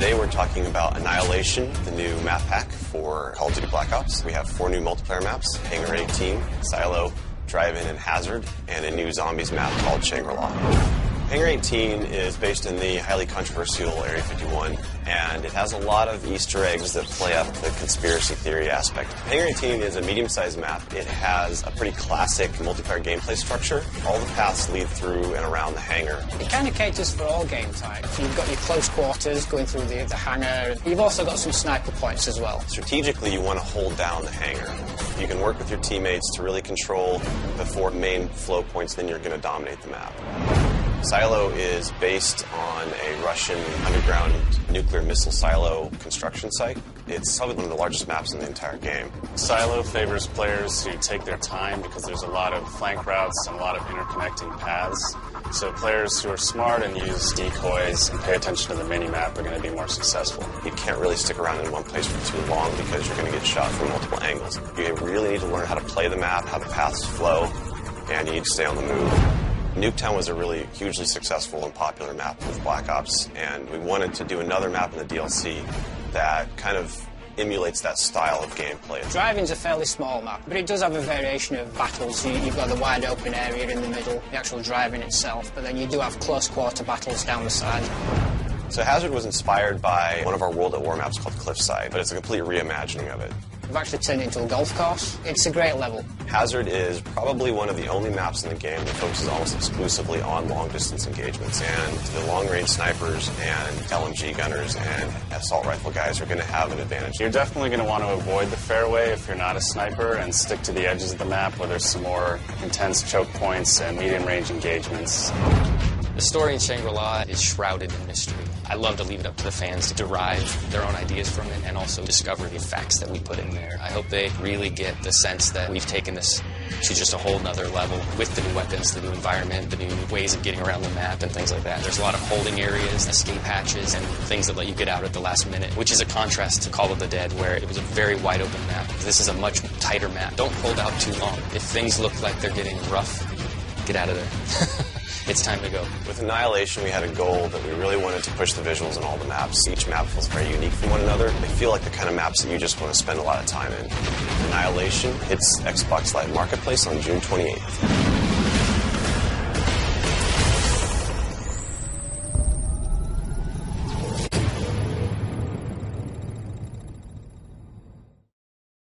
Today we're talking about Annihilation, the new map pack for Call of Duty Black Ops. We have 4 new multiplayer maps: Hangar 18, Silo, Drive-In, and Hazard, and a new Zombies map called Shangri-La. Hangar 18 is based in the highly controversial Area 51, and it has a lot of Easter eggs that play up the conspiracy theory aspect. Hangar 18 is a medium-sized map. It has a pretty classic multiplayer gameplay structure. All the paths lead through and around the hangar. It kind of caters for all game types. You've got your close quarters going through the hangar. You've also got some sniper points as well. Strategically, you want to hold down the hangar. You can work with your teammates to really control the 4 main flow points, then you're going to dominate the map. Silo is based on a Russian underground nuclear missile silo construction site. It's probably one of the largest maps in the entire game. Silo favors players who take their time because there's a lot of flank routes and a lot of interconnecting paths. So players who are smart and use decoys and pay attention to the mini-map are going to be more successful. You can't really stick around in one place for too long because you're going to get shot from multiple angles. You really need to learn how to play the map, how the paths flow, and you need to stay on the move. Nuketown was a really hugely successful and popular map with Black Ops, and we wanted to do another map in the DLC that kind of emulates that style of gameplay. Drive-In's a fairly small map, but it does have a variation of battles. You've got the wide open area in the middle, the actual Drive-In itself, but then you do have close quarter battles down the side. So Hazard was inspired by one of our World at War maps called Cliffside, but it's a complete reimagining of it. We've actually turned it into a golf course. It's a great level. Hazard is probably one of the only maps in the game that focuses almost exclusively on long-distance engagements, and the long-range snipers and LMG gunners and assault rifle guys are going to have an advantage. You're definitely going to want to avoid the fairway if you're not a sniper and stick to the edges of the map where there's some more intense choke points and medium-range engagements. The story in Shangri-La is shrouded in mystery. I love to leave it up to the fans to derive their own ideas from it and also discover the facts that we put in there. I hope they really get the sense that we've taken this to just a whole nother level with the new weapons, the new environment, the new ways of getting around the map and things like that. There's a lot of holding areas, escape hatches, and things that let you get out at the last minute, which is a contrast to Call of the Dead, where it was a very wide open map. This is a much tighter map. Don't hold out too long. If things look like they're getting rough, get out of there. It's time to go. With Annihilation, we had a goal that we really wanted to push the visuals in all the maps. Each map feels very unique from one another. They feel like the kind of maps that you just want to spend a lot of time in. Annihilation hits Xbox Live Marketplace on June 28th.